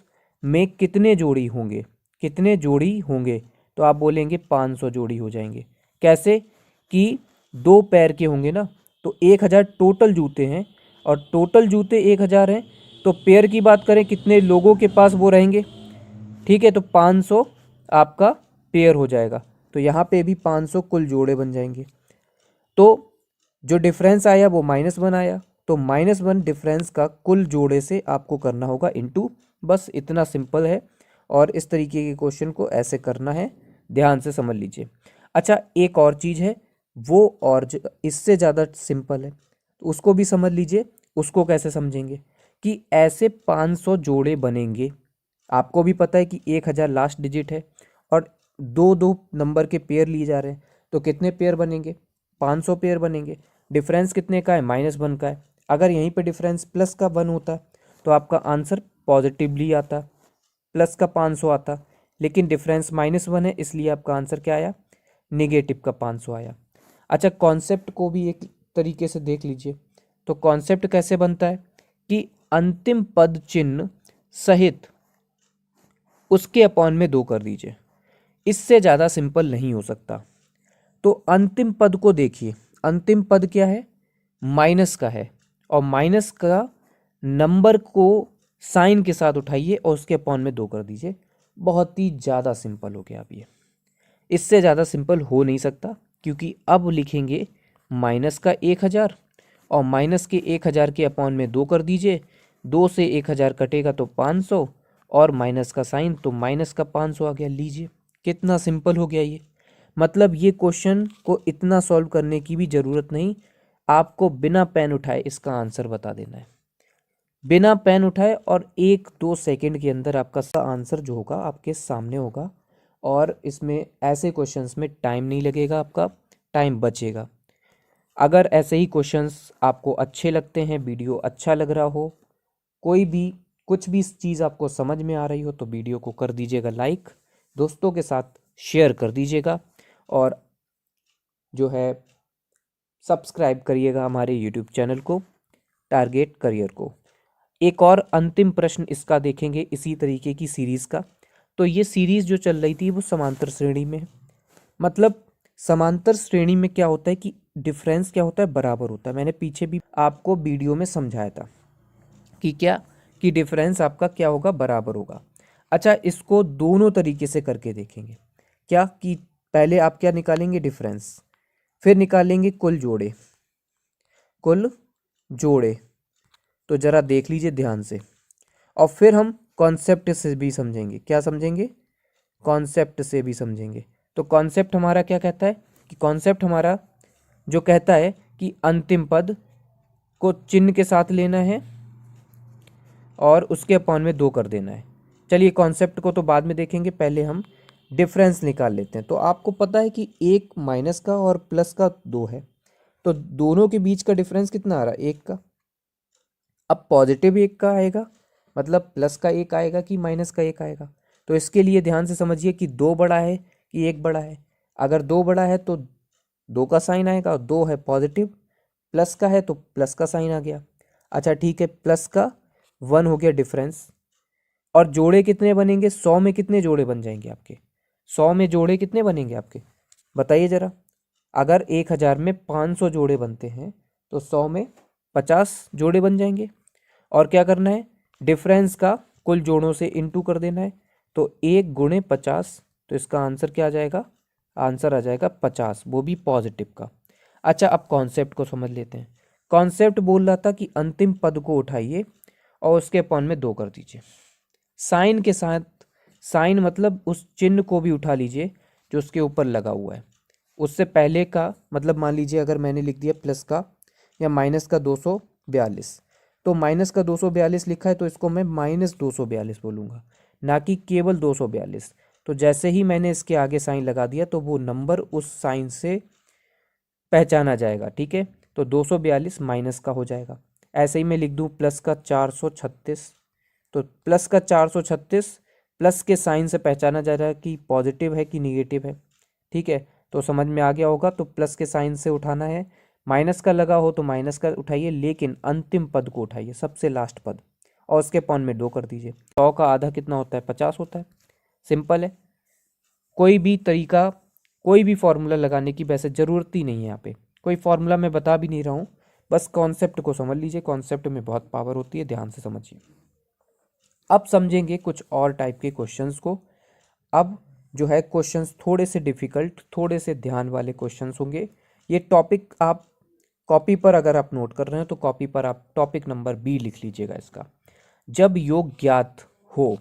में कितने जोड़ी होंगे? कितने जोड़ी होंगे? तो आप बोलेंगे 500 जोड़ी हो जाएंगे। कैसे? कि 2 पैर के होंगे ना, तो 1000 टोटल जूते हैं, और टोटल जूते 1000 हैं, तो पेयर की बात करें कितने लोगों के पास वो रहेंगे, ठीक है। तो 500 आपका पेयर हो जाएगा। तो यहाँ पे भी 500 कुल जोड़े बन जाएंगे। तो जो डिफरेंस आया वो -1 आया, तो -1 डिफरेंस का कुल जोड़े से आपको करना होगा इनटू। बस इतना सिंपल है, और इस तरीके के क्वेश्चन को ऐसे करना है, ध्यान से समझ लीजिए। अच्छा एक और चीज़ है, वो और इससे ज़्यादा सिंपल है, तो उसको भी समझ लीजिए। उसको कैसे समझेंगे कि ऐसे 500 जोड़े बनेंगे। आपको भी पता है कि 1000 लास्ट डिजिट है और दो दो नंबर के पेयर लिए जा रहे हैं, तो कितने पेयर बनेंगे? 500 पेयर बनेंगे। डिफरेंस कितने का है? -1 का है। अगर यहीं पे डिफरेंस प्लस का 1 होता तो आपका आंसर पॉजिटिवली आता, प्लस का 500 आता, लेकिन डिफरेंस -1 है, इसलिए आपका आंसर क्या आया? निगेटिव का 500 आया। अच्छा, कॉन्सेप्ट को भी एक तरीके से देख लीजिए। तो कॉन्सेप्ट कैसे बनता है कि अंतिम पद चिन्ह सहित उसके अपॉन में 2 कर दीजिए। इससे ज़्यादा सिंपल नहीं हो सकता। तो अंतिम पद को देखिए, अंतिम पद क्या है? माइनस का है, और माइनस का नंबर को साइन के साथ उठाइए और उसके अपॉन में 2 कर दीजिए। बहुत ही ज़्यादा सिंपल हो गया। अब ये इससे ज़्यादा सिंपल हो नहीं सकता, क्योंकि अब लिखेंगे माइनस का 1000 और माइनस के 1000 के अपॉन में 2 कर दीजिए। 2 से 1000 कटेगा तो 500 और माइनस का साइन, तो माइनस का 500 आ गया। लीजिए कितना सिंपल हो गया ये। मतलब ये क्वेश्चन को इतना सॉल्व करने की भी ज़रूरत नहीं, आपको बिना पेन उठाए इसका आंसर बता देना है। बिना पेन उठाए और 1-2 सेकंड के अंदर आपका आंसर जो होगा आपके सामने होगा। और इसमें ऐसे क्वेश्चंस में टाइम नहीं लगेगा, आपका टाइम बचेगा। अगर ऐसे ही क्वेश्चंस आपको अच्छे लगते हैं, वीडियो अच्छा लग रहा हो, कोई भी कुछ भी चीज़ आपको समझ में आ रही हो, तो वीडियो को कर दीजिएगा लाइक, दोस्तों के साथ शेयर कर दीजिएगा और जो है सब्सक्राइब करिएगा हमारे यूट्यूब चैनल को, टारगेट करियर को। एक और अंतिम प्रश्न इसका देखेंगे इसी तरीके की सीरीज़ का। तो ये सीरीज़ जो चल रही थी वो समांतर श्रेणी में है। मतलब समांतर श्रेणी में क्या होता है कि डिफरेंस क्या होता है? बराबर होता है। मैंने पीछे भी आपको वीडियो में समझाया था कि क्या, कि डिफरेंस आपका क्या होगा? बराबर होगा। अच्छा, इसको दोनों तरीके से करके देखेंगे। क्या कि पहले आप क्या निकालेंगे? डिफरेंस, फिर निकालेंगे कुल जोड़े। कुल जोड़े तो ज़रा देख लीजिए ध्यान से, और फिर हम कॉन्सेप्ट से भी समझेंगे। क्या समझेंगे? कॉन्सेप्ट से भी समझेंगे। तो कॉन्सेप्ट हमारा क्या कहता है कि कॉन्सेप्ट हमारा जो कहता है कि अंतिम पद को चिन्ह के साथ लेना है और उसके अपॉन में 2 कर देना है। चलिए कॉन्सेप्ट को तो बाद में देखेंगे, पहले हम डिफरेंस निकाल लेते हैं। तो आपको पता है कि एक माइनस का और प्लस का 2 है, तो दोनों के बीच का डिफरेंस कितना आ रहा है? 1 का। अब पॉजिटिव 1 का आएगा, मतलब प्लस का 1 आएगा कि माइनस का 1 आएगा? तो इसके लिए ध्यान से समझिए कि 2 बड़ा है कि 1 बड़ा है। अगर 2 बड़ा है तो 2 का साइन आएगा, और 2 है पॉजिटिव, प्लस का है तो प्लस का साइन आ गया। अच्छा ठीक है, प्लस का 1 हो गया डिफरेंस। और जोड़े कितने बनेंगे? 100 में कितने जोड़े बन जाएंगे आपके? 100 में जोड़े कितने बनेंगे आपके? बताइए ज़रा। अगर 1000 में 500 जोड़े बनते हैं तो 100 में 50 जोड़े बन जाएंगे। और क्या करना है? डिफरेंस का कुल जोड़ों से इनटू कर देना है। तो 1 गुणे 50, तो इसका आंसर क्या आ जाएगा? आंसर आ जाएगा 50, वो भी पॉजिटिव का। अच्छा, अब कॉन्सेप्ट को समझ लेते हैं। कॉन्सेप्ट बोल रहा था कि अंतिम पद को उठाइए और उसके अपॉन में 2 कर दीजिए। साइन के साथ, साइन मतलब उस चिन्ह को भी उठा लीजिए जो उसके ऊपर लगा हुआ है। उससे पहले का मतलब मान लीजिए अगर मैंने लिख दिया प्लस का या माइनस का 242, तो माइनस का 242 लिखा है तो इसको मैं -242 बोलूँगा, ना कि केवल 242। तो जैसे ही मैंने इसके आगे साइन लगा दिया तो वो नंबर उस साइन से पहचाना जाएगा। ठीक है, तो 242 माइनस का हो जाएगा। ऐसे ही मैं लिख दूँ प्लस का 436, तो प्लस का 436 प्लस के साइन से पहचाना जा रहा है कि पॉजिटिव है कि निगेटिव है। ठीक है, तो समझ में आ गया होगा। तो प्लस के साइन से उठाना है, माइनस का लगा हो तो माइनस का उठाइए, लेकिन अंतिम पद को उठाइए, सबसे लास्ट पद, और उसके पॉन में 2 कर दीजिए। 100 का आधा कितना होता है? 50 होता है। सिंपल है। कोई भी तरीका, कोई भी फॉर्मूला लगाने की वैसे ज़रूरत ही नहीं है। यहाँ पे कोई फॉर्मूला मैं बता भी नहीं रहा हूँ, बस कॉन्सेप्ट को समझ लीजिए। कॉन्सेप्ट में बहुत पावर होती है, ध्यान से समझिए। अब समझेंगे कुछ और टाइप के क्वेश्चंस को। अब जो है क्वेश्चंस थोड़े से डिफ़िकल्ट, थोड़े से ध्यान वाले क्वेश्चंस होंगे। ये टॉपिक आप कॉपी पर अगर आप नोट कर रहे हैं तो कॉपी पर आप टॉपिक नंबर बी लिख लीजिएगा इसका। जब योग ज्ञात हो,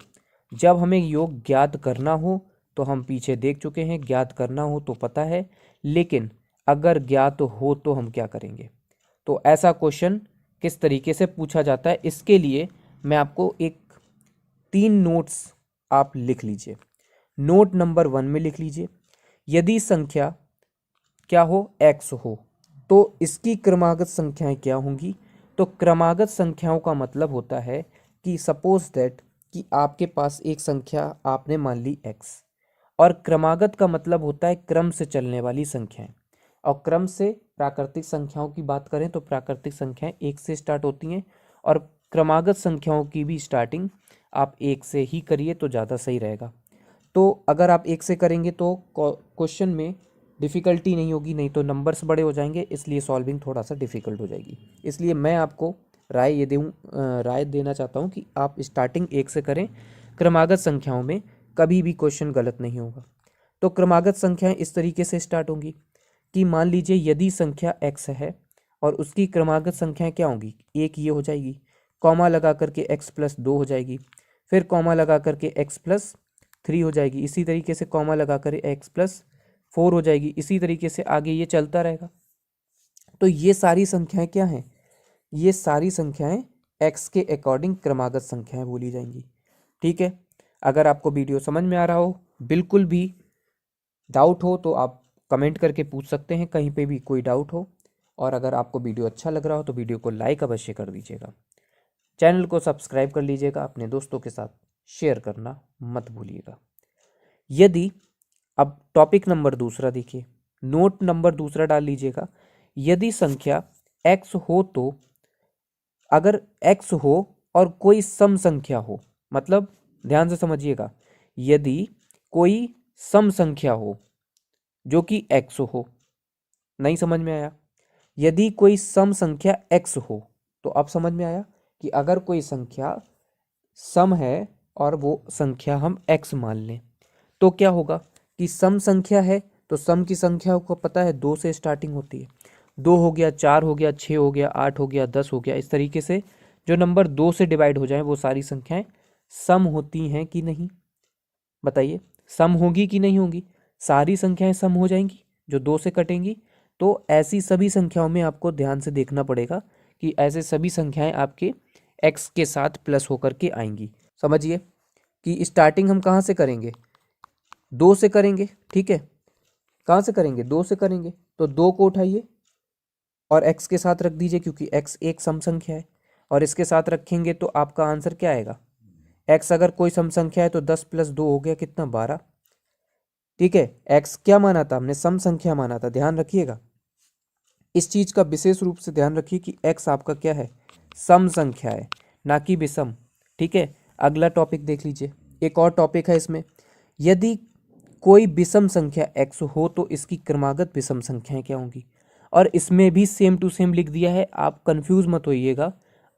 जब हमें योग ज्ञात करना हो तो हम पीछे देख चुके हैं, ज्ञात करना हो तो पता है, लेकिन अगर ज्ञात हो तो हम क्या करेंगे? तो ऐसा क्वेश्चन किस तरीके से पूछा जाता है, इसके लिए मैं आपको एक 3 नोट्स आप लिख लीजिए। नोट नंबर 1 में लिख लीजिए, यदि संख्या क्या हो, x हो, तो इसकी क्रमागत संख्याएं क्या होंगी। तो क्रमागत संख्याओं का मतलब होता है कि सपोज दैट कि आपके पास एक संख्या आपने मान ली x, और क्रमागत का मतलब होता है क्रम से चलने वाली संख्याएं। और क्रम से प्राकृतिक संख्याओं की बात करें तो प्राकृतिक संख्याएं 1 से स्टार्ट होती हैं, और क्रमागत संख्याओं की भी स्टार्टिंग आप 1 से ही करिए तो ज़्यादा सही रहेगा। तो अगर आप 1 से करेंगे तो क्वेश्चन में डिफ़िकल्टी नहीं होगी, नहीं तो नंबर्स बड़े हो जाएंगे, इसलिए सॉल्विंग थोड़ा सा डिफ़िकल्ट हो जाएगी। इसलिए मैं आपको राय देना चाहता हूँ कि आप स्टार्टिंग 1 से करें। क्रमागत संख्याओं में कभी भी क्वेश्चन गलत नहीं होगा। तो क्रमागत संख्याएं इस तरीके से स्टार्ट होंगी कि मान लीजिए यदि संख्या x है और उसकी क्रमागत संख्याएं क्या होंगी, एक ये हो जाएगी, कॉमा लगा करके x+2 हो जाएगी, फिर कॉमा लगा करके x+3 हो जाएगी, इसी तरीके से कॉमा लगा कर x+4 हो जाएगी, इसी तरीके से आगे ये चलता रहेगा। तो ये सारी संख्याएं क्या हैं, ये सारी संख्याएं x के अकॉर्डिंग क्रमागत संख्याएं बोली जाएंगी। ठीक है, अगर आपको वीडियो समझ में आ रहा हो, बिल्कुल भी डाउट हो तो आप कमेंट करके पूछ सकते हैं, कहीं पे भी कोई डाउट हो। और अगर आपको वीडियो अच्छा लग रहा हो तो वीडियो को लाइक अवश्य कर दीजिएगा, चैनल को सब्सक्राइब कर लीजिएगा, अपने दोस्तों के साथ शेयर करना मत भूलिएगा। यदि अब टॉपिक नंबर दूसरा देखिए, नोट नंबर दूसरा डाल लीजिएगा, यदि संख्या x हो तो, अगर x हो और कोई सम संख्या हो, मतलब ध्यान से समझिएगा, यदि कोई सम संख्या हो जो कि x हो, नहीं समझ में आया, यदि कोई सम संख्या x हो, तो अब समझ में आया कि अगर कोई संख्या सम है और वो संख्या हम x मान लें तो क्या होगा कि सम संख्या है तो सम की संख्या को पता है 2 से स्टार्टिंग होती है, 2 हो गया, 4 हो गया, 6 हो गया, 8 हो गया, 10 हो गया, इस तरीके से जो नंबर 2 से डिवाइड हो जाए वो सारी संख्याएं सम होती हैं कि नहीं, बताइए, सम होगी कि नहीं होगी, सारी संख्याएं सम हो जाएंगी जो 2 से कटेंगी। तो ऐसी सभी संख्याओं में आपको ध्यान से देखना पड़ेगा कि ऐसे सभी संख्याएं आपके x के साथ प्लस होकर के आएंगी। समझिए कि स्टार्टिंग हम कहाँ से करेंगे, 2 से करेंगे। ठीक है, कहाँ से करेंगे, 2 से करेंगे, तो 2 को उठाइए और x के साथ रख दीजिए, क्योंकि x एक सम संख्या है, और इसके साथ रखेंगे तो आपका आंसर क्या आएगा, x अगर कोई सम संख्या है तो 10 + 2 हो गया कितना, 12। ठीक है, x क्या माना था हमने, सम संख्या माना था, ध्यान रखिएगा, इस चीज का विशेष रूप से ध्यान रखिए कि x आपका क्या है, सम संख्या है, ना कि विषम। ठीक है, अगला टॉपिक देख लीजिए, एक और टॉपिक है इसमें, यदि कोई विषम संख्या x हो तो इसकी क्रमागत विषम संख्याएं क्या होंगी। और इसमें भी सेम टू सेम लिख दिया है, आप कंफ्यूज मत होइएगा।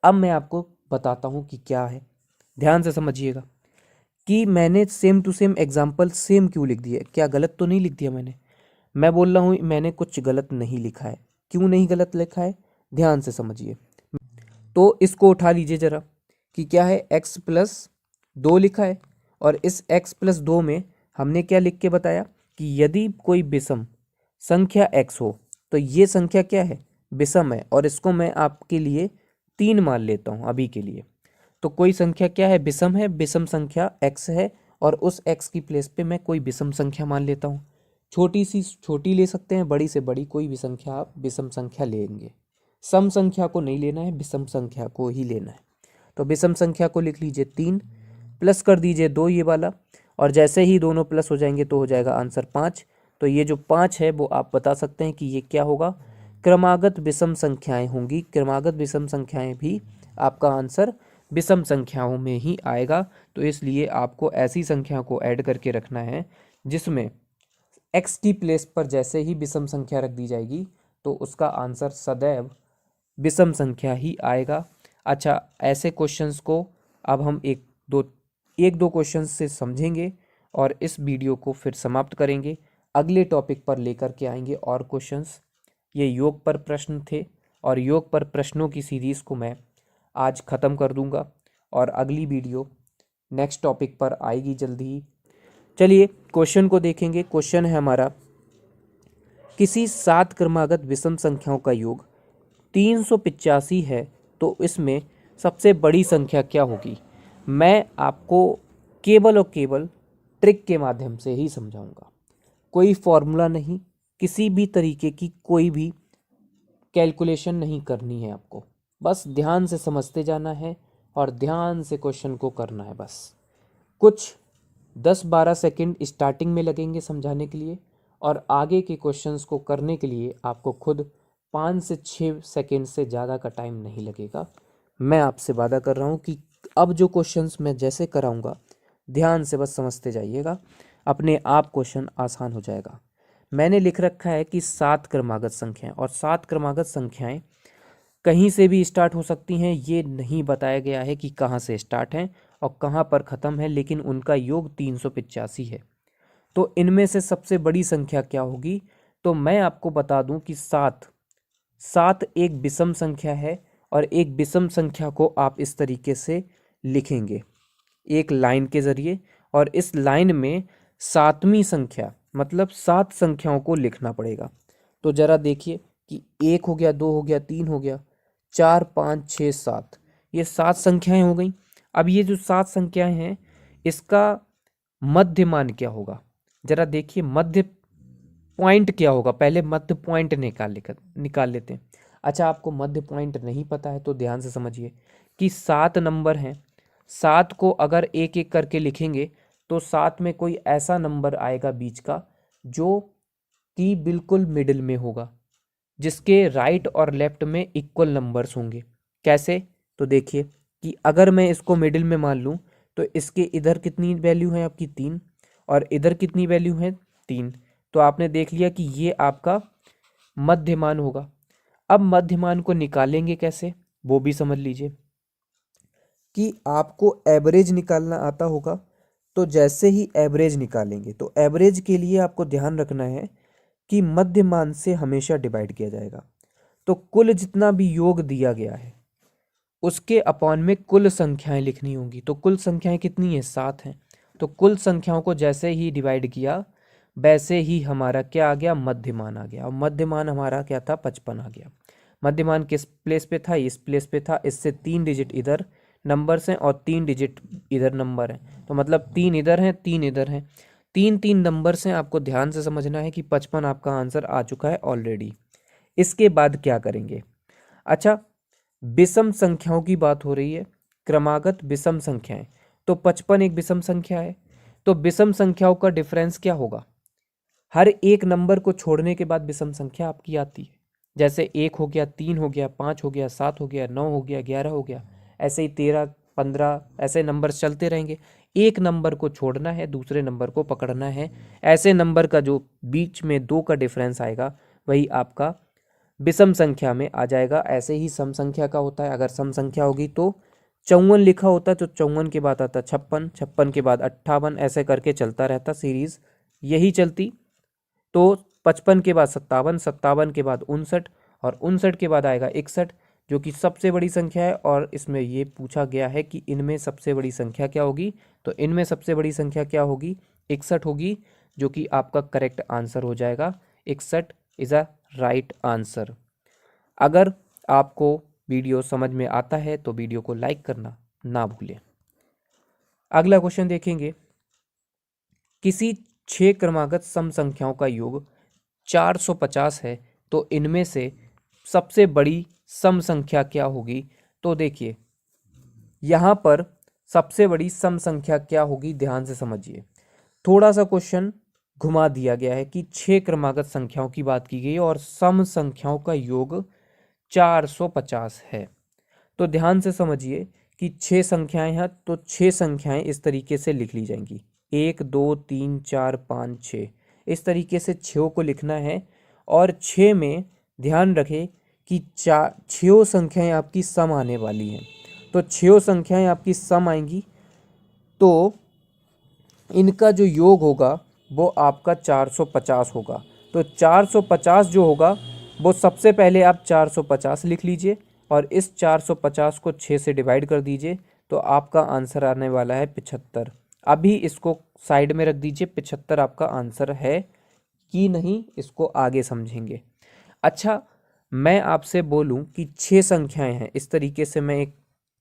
अब मैं आपको बताता हूं कि क्या है, ध्यान से समझिएगा कि मैंने same to same example same क्यों लिख दिया, क्या गलत तो नहीं लिख दिया मैंने, मैं बोल रहा हूँ मैंने कुछ गलत नहीं लिखा है। क्यों नहीं गलत लिखा है, ध्यान से समझिए। तो इसको उठा लीजिए जरा कि क्या है, x+2 लिखा है, और इस x+2 में हमने क्या लिख के बताया कि यदि कोई विषम संख्या x हो तो ये संख्या क्या है, विषम है, और इसको मैं आपके लिए 3 मान लेता हूँ अभी के लिए। तो कोई संख्या क्या है, विषम है, विषम संख्या x है, और उस x की प्लेस पे मैं कोई विषम संख्या मान लेता हूँ, छोटी सी छोटी ले सकते हैं, बड़ी से बड़ी कोई भी संख्या आप विषम संख्या लेंगे, सम संख्या को नहीं लेना है, विषम संख्या को ही लेना है। तो विषम संख्या को लिख लीजिए 3, प्लस कर दीजिए 2 ये वाला, और जैसे ही दोनों प्लस हो जाएंगे तो हो जाएगा आंसर 5। तो ये जो 5 है वो आप बता सकते हैं कि ये क्या होगा, क्रमागत विषम संख्याएं होंगी, क्रमागत विषम संख्याएं भी आपका आंसर विषम संख्याओं में ही आएगा। तो इसलिए आपको ऐसी संख्या को ऐड करके रखना है जिसमें x की प्लेस पर जैसे ही विषम संख्या रख दी जाएगी तो उसका आंसर सदैव विषम संख्या ही आएगा। अच्छा, ऐसे क्वेश्चंस को अब हम एक दो क्वेश्चंस से समझेंगे और इस वीडियो को फिर समाप्त करेंगे, अगले टॉपिक पर लेकर के आएंगे और क्वेश्चंस। ये योग पर प्रश्न थे और योग पर प्रश्नों की सीरीज़ को मैं आज ख़त्म कर दूंगा और अगली वीडियो नेक्स्ट टॉपिक पर आएगी जल्दी ही। चलिए क्वेश्चन को देखेंगे। क्वेश्चन है हमारा, किसी 7 क्रमागत विषम संख्याओं का योग 385 है तो इसमें सबसे बड़ी संख्या क्या होगी, मैं आपको केवल और केवल ट्रिक के माध्यम से ही समझाऊंगा। कोई फॉर्मूला नहीं, किसी भी तरीके की कोई भी कैलकुलेशन नहीं करनी है आपको, बस ध्यान से समझते जाना है और ध्यान से क्वेश्चन को करना है। बस कुछ 10-12 सेकंड स्टार्टिंग में लगेंगे समझाने के लिए, और आगे के क्वेश्चंस को करने के लिए आपको खुद 5 से 6 सेकंड से ज़्यादा का टाइम नहीं लगेगा। मैं आपसे वादा कर रहा हूँ कि अब जो क्वेश्चंस मैं जैसे कराऊंगा ध्यान से बस समझते जाइएगा, अपने आप क्वेश्चन आसान हो जाएगा। मैंने लिख रखा है कि 7 क्रमागत संख्याएं, और 7 क्रमागत संख्याएं कहीं से भी स्टार्ट हो सकती हैं। ये नहीं बताया गया है कि कहाँ से स्टार्ट हैं और कहाँ पर ख़त्म है, लेकिन उनका योग 385 है। तो इनमें से सबसे बड़ी संख्या क्या होगी, तो मैं आपको बता दूं कि 7 7 एक विषम संख्या है, और एक विषम संख्या को आप इस तरीके से लिखेंगे एक लाइन के ज़रिए, और इस लाइन में 7वीं संख्या मतलब 7 संख्याओं को लिखना पड़ेगा। तो ज़रा देखिए कि 1 हो गया, 2 हो गया, 3 हो गया, 4 5 6 7, ये 7 संख्याएं हो गई। अब ये जो 7 संख्याएं हैं इसका मध्यमान क्या होगा, ज़रा देखिए मध्य पॉइंट क्या होगा। पहले मध्य पॉइंट निकाल लेते हैं। अच्छा, आपको मध्य पॉइंट नहीं पता है तो ध्यान से समझिए कि 7 नंबर हैं, 7 को अगर एक एक करके लिखेंगे तो 7 में कोई ऐसा नंबर आएगा बीच का जो कि बिल्कुल मिडिल में होगा, जिसके राइट और लेफ्ट में इक्वल नंबर्स होंगे। कैसे, तो देखिए कि अगर मैं इसको मिडिल में मान लूँ तो इसके इधर कितनी वैल्यू है आपकी 3, और इधर कितनी वैल्यू है 3। तो आपने देख लिया कि ये आपका मध्यमान होगा। अब मध्यमान को निकालेंगे कैसे वो भी समझ लीजिए कि आपको एवरेज निकालना आता होगा। तो जैसे ही एवरेज निकालेंगे तो एवरेज के लिए आपको ध्यान रखना है कि मध्यमान से हमेशा डिवाइड किया जाएगा। तो कुल जितना भी योग दिया गया है उसके अपॉन में कुल संख्याएं लिखनी होंगी। तो कुल संख्याएं कितनी है, 7 हैं। तो कुल संख्याओं को जैसे ही डिवाइड किया वैसे ही हमारा क्या आ गया, मध्यमान आ गया। और मध्यमान हमारा क्या था, 55 आ गया। मध्यमान किस प्लेस पे था, इस प्लेस पे था। इससे 3 डिजिट इधर नंबर्स हैं और 3 डिजिट इधर नंबर हैं, तो मतलब 3 इधर हैं 3 इधर हैं, 3 नंबर्स हैं। आपको ध्यान से समझना है कि 55 आपका आंसर आ चुका है ऑलरेडी। इसके बाद क्या करेंगे, अच्छा विषम संख्याओं की बात हो रही है, क्रमागत विषम संख्याएं। तो 55 एक विषम संख्या है, तो विषम संख्याओं का डिफरेंस क्या होगा, हर एक नंबर को छोड़ने के बाद विषम संख्या आपकी आती है। जैसे 1 हो गया, 3 हो गया, 5 हो गया, 7 हो गया, 9 हो गया, 11 हो गया, ऐसे ही 13 15 ऐसे नंबर चलते रहेंगे। एक नंबर को छोड़ना है, दूसरे नंबर को पकड़ना है। ऐसे नंबर का जो बीच में 2 का डिफरेंस आएगा वही आपका विषम संख्या में आ जाएगा। ऐसे ही सम संख्या का होता है, अगर सम संख्या होगी तो 54 लिखा होता है तो 54 के बाद आता 56, 56 के बाद 58, ऐसे करके चलता रहता सीरीज, यही चलती। तो 55 के बाद 57, 57 के बाद 59, और 59 के बाद आएगा 61, जो कि सबसे बड़ी संख्या है। और इसमें ये पूछा गया है कि इनमें सबसे बड़ी संख्या क्या होगी, तो इनमें सबसे बड़ी संख्या क्या होगी, 61 होगी, जो कि आपका करेक्ट आंसर हो जाएगा। 61 इज़ अ राइट आंसर। अगर आपको वीडियो समझ में आता है तो वीडियो को लाइक करना ना भूलें। अगला क्वेश्चन देखेंगे, किसी 6 क्रमागत सम संख्याओं का योग 450 है, तो इनमें से सबसे बड़ी सम संख्या क्या होगी। तो देखिए यहाँ पर सबसे बड़ी सम संख्या क्या होगी, ध्यान से समझिए। थोड़ा सा क्वेश्चन घुमा दिया गया है कि 6 क्रमागत संख्याओं की बात की गई है और सम संख्याओं का योग 450 है। तो ध्यान से समझिए कि 6 संख्याएं हैं, तो 6 संख्याएं इस तरीके से लिख ली जाएंगी, 1 2 3 4 5 6, इस तरीके से 6 को लिखना है। और 6 में ध्यान रखें कि 6 संख्याएं आपकी सम आने वाली हैं। तो 6 संख्याएं आपकी सम आएंगी, तो इनका जो योग होगा वो आपका 450 होगा। तो 450 जो होगा वो सबसे पहले आप 450 लिख लीजिए, और इस 450 को 6 से डिवाइड कर दीजिए, तो आपका आंसर आने वाला है 75। अभी इसको साइड में रख दीजिए, 75 आपका आंसर है कि नहीं इसको आगे समझेंगे। अच्छा, मैं आपसे बोलूं कि 6 संख्याएं हैं, इस तरीके से मैं एक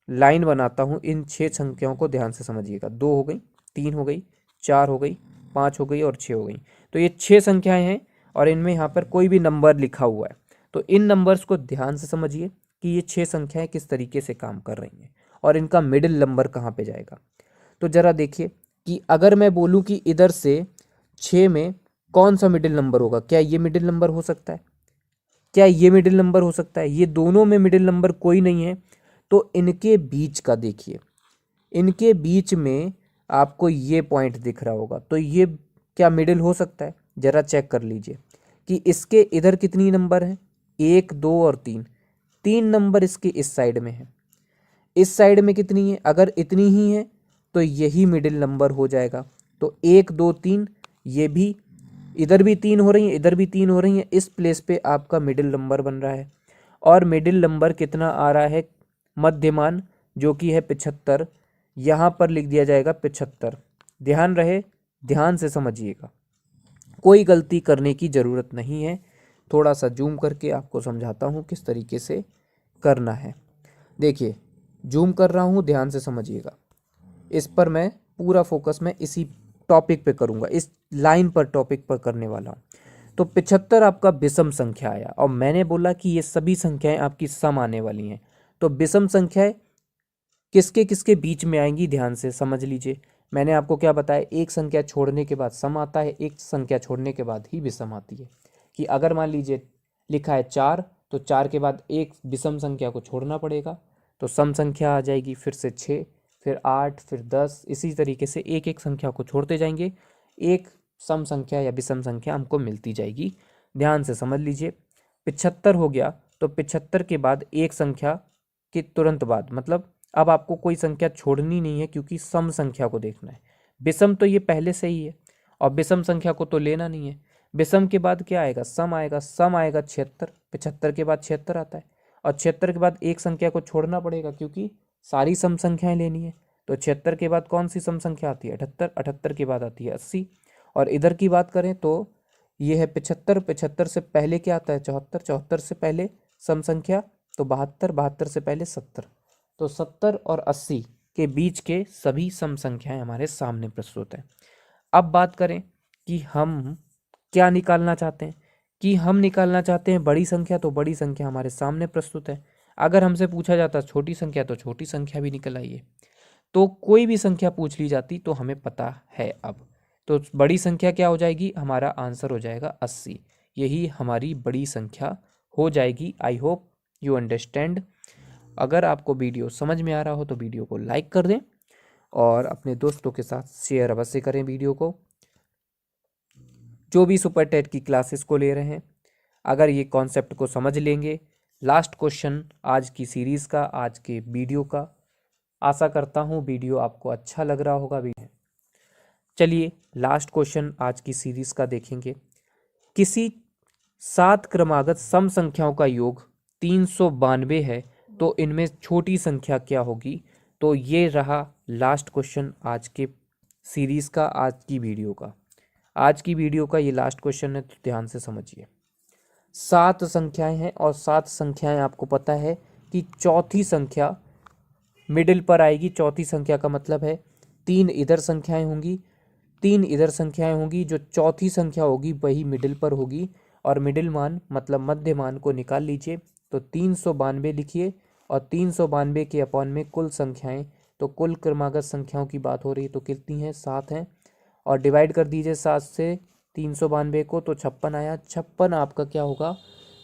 लाइन बनाता हूं, इन 6 संख्याओं को ध्यान से समझिएगा। 2 हो गई, 3 हो गई, 4 हो गई, 5 हो गई और 6 हो गई। तो ये 6 संख्याएं हैं और इनमें यहाँ पर कोई भी नंबर लिखा हुआ है। तो इन नंबर्स को ध्यान से समझिए कि ये 6 संख्याएं किस तरीके से काम कर रही हैं और इनका मिडिल नंबर कहाँ पे जाएगा। तो जरा देखिए कि अगर मैं बोलूँ कि इधर से 6 में कौन सा मिडिल नंबर होगा, क्या ये मिडिल नंबर हो सकता है, क्या ये मिडिल नंबर हो सकता है, ये दोनों में मिडिल नंबर कोई नहीं है। तो इनके बीच का देखिए, इनके बीच में आपको ये पॉइंट दिख रहा होगा, तो ये क्या मिडिल हो सकता है। जरा चेक कर लीजिए कि इसके इधर कितनी नंबर है, 1 2 और 3, 3 नंबर इसके इस साइड में है, इस साइड में कितनी है, अगर इतनी ही है तो यही मिडिल नंबर हो जाएगा। तो 1 2 3, ये भी इधर भी 3 हो रही है, इधर भी 3 हो रही है, इस प्लेस पे आपका मिडिल नंबर बन रहा है। और मिडिल नंबर कितना आ रहा है, मध्यमान, जो कि है 75। यहाँ पर लिख दिया जाएगा 75। ध्यान रहे, ध्यान से समझिएगा, कोई गलती करने की ज़रूरत नहीं है। थोड़ा सा जूम करके आपको समझाता हूँ किस तरीके से करना है। देखिए जूम कर रहा हूँ, ध्यान से समझिएगा। इस पर मैं पूरा फोकस मैं इसी टॉपिक पे करूँगा, इस लाइन पर टॉपिक पर करने वाला हूँ। तो 75 आपका विषम संख्या आया और मैंने बोला कि ये सभी संख्याएं आपकी सम आने वाली हैं। तो विषम संख्याएं किसके किसके बीच में आएंगी, ध्यान से समझ लीजिए। मैंने आपको क्या बताया, एक संख्या छोड़ने के बाद सम आता है, एक संख्या छोड़ने के बाद ही विषम आती है। कि अगर मान लीजिए लिखा है 4, तो 4 के बाद एक विषम संख्या को छोड़ना पड़ेगा, तो सम संख्या आ जाएगी, फिर से 6, फिर 8, फिर 10, इसी तरीके से एक एक संख्या को छोड़ते जाएंगे, एक सम संख्या या विषम संख्या हमको मिलती जाएगी। ध्यान से समझ लीजिए। 75 हो गया, तो 75 के बाद एक संख्या के तुरंत बाद, मतलब अब आपको कोई संख्या छोड़नी नहीं है क्योंकि सम संख्या को देखना है। विषम तो ये पहले से ही है और विषम संख्या को तो लेना नहीं है। विषम के बाद क्या आएगा, सम आएगा, सम आएगा 76, 75 के बाद 76 आता है और 76 के बाद एक संख्या को छोड़ना पड़ेगा क्योंकि सारी सम संख्याएं लेनी है। तो 76 के बाद कौन सी सम संख्या आती है, 78, 78 के बाद आती है 80। और इधर की बात करें तो ये है 75, 75 से पहले क्या आता है 74, 74 से पहले सम संख्या तो 72, 72 से पहले 70। तो 70 और 80 के बीच के सभी सम संख्याएं हमारे सामने प्रस्तुत हैं। अब बात करें कि हम क्या निकालना चाहते हैं, कि हम निकालना चाहते हैं बड़ी संख्या, तो बड़ी संख्या हमारे सामने प्रस्तुत है। अगर हमसे पूछा जाता छोटी संख्या, तो छोटी संख्या भी निकल आइए। तो कोई भी संख्या पूछ ली जाती तो हमें पता है। अब तो बड़ी संख्या क्या हो जाएगी, हमारा आंसर हो जाएगा 80। यही हमारी बड़ी संख्या हो जाएगी। I hope you understand. अगर आपको वीडियो समझ में आ रहा हो तो वीडियो को लाइक कर दें और अपने दोस्तों के साथ शेयर अवश्य करें वीडियो को। जो भी सुपर टेट की क्लासेस को ले रहे हैं, अगर ये कॉन्सेप्ट को समझ लेंगे, लास्ट क्वेश्चन आज की सीरीज़ का, आज के वीडियो का, आशा करता हूँ वीडियो आपको अच्छा लग रहा होगा। चलिए लास्ट क्वेश्चन आज की सीरीज़ का देखेंगे। किसी 7 क्रमागत सम संख्याओं का योग 392 है, तो इनमें छोटी संख्या क्या होगी। तो ये रहा लास्ट क्वेश्चन आज के सीरीज़ का, आज की वीडियो का। आज की वीडियो का ये लास्ट क्वेश्चन है, तो ध्यान से समझिए। 7 संख्याएं हैं और 7 संख्याएं आपको पता है कि चौथी संख्या मिडिल पर आएगी। चौथी संख्या का मतलब है 3 इधर संख्याएं होंगी, 3 इधर संख्याएं होंगी, जो चौथी संख्या होगी वही मिडिल पर होगी। और मिडिल मान मतलब मध्य मान को निकाल लीजिए, तो 392 लिखिए और 392 के अपॉन में कुल संख्याएं, तो कुल क्रमागत संख्याओं की बात हो रही है, तो कितनी है 7 हैं। और डिवाइड कर दीजिए 7 से 392 को, तो 56 आया। 56 आपका क्या होगा,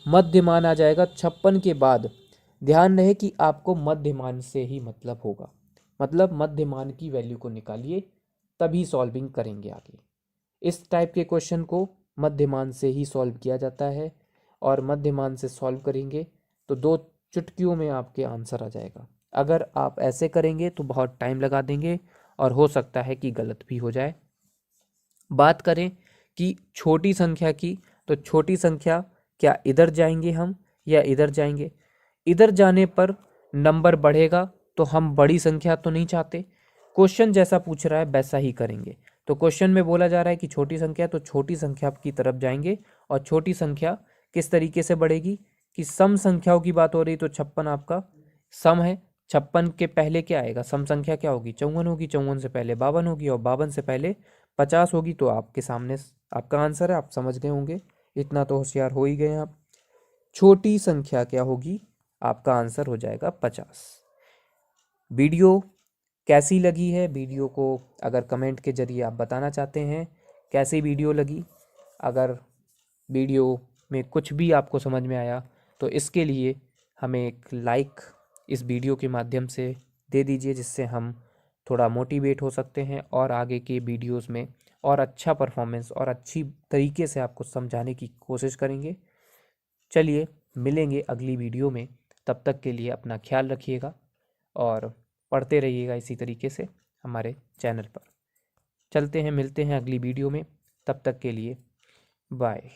मध्य मान आ जाएगा। 56 के बाद ध्यान रहे कि आपको मध्य मान से ही मतलब होगा, मतलब मध्य मान की वैल्यू को निकालिए तभी सॉल्विंग करेंगे आगे। इस टाइप के क्वेश्चन को मध्य मान से ही सॉल्व किया जाता है और मध्य मान से सॉल्व करेंगे तो 2 चुटकियों में आपके आंसर आ जाएगा। अगर आप ऐसे करेंगे तो बहुत टाइम लगा देंगे और हो सकता है कि गलत भी हो जाए। बात करें कि छोटी संख्या की, तो छोटी संख्या क्या इधर जाएंगे हम या इधर जाएंगे। इधर जाने पर नंबर बढ़ेगा, तो हम बड़ी संख्या तो नहीं चाहते। क्वेश्चन जैसा पूछ रहा है वैसा ही करेंगे। तो क्वेश्चन में बोला जा रहा है कि छोटी संख्या, तो छोटी संख्या की तरफ जाएंगे और छोटी संख्या किस तरीके से बढ़ेगी कि सम संख्याओं की बात हो रही तो 56 आपका सम है। 56 के पहले क्या आएगा, सम संख्या क्या होगी, 54 होगी। 54 से पहले 52 होगी और 52 से पहले 50 होगी। तो आपके सामने आपका आंसर है, आप समझ गए होंगे, इतना तो होशियार हो ही गए आप। छोटी संख्या क्या होगी, आपका आंसर हो जाएगा 50। वीडियो कैसी लगी है, वीडियो को अगर कमेंट के जरिए आप बताना चाहते हैं कैसी वीडियो लगी, अगर वीडियो में कुछ भी आपको समझ में आया तो इसके लिए हमें एक लाइक इस वीडियो के माध्यम से दे दीजिए, जिससे हम थोड़ा मोटिवेट हो सकते हैं और आगे के वीडियोस में और अच्छा परफॉर्मेंस और अच्छी तरीके से आपको समझाने की कोशिश करेंगे। चलिए मिलेंगे अगली वीडियो में, तब तक के लिए अपना ख्याल रखिएगा और पढ़ते रहिएगा इसी तरीके से हमारे चैनल पर। चलते हैं, मिलते हैं अगली वीडियो में, तब तक के लिए बाय।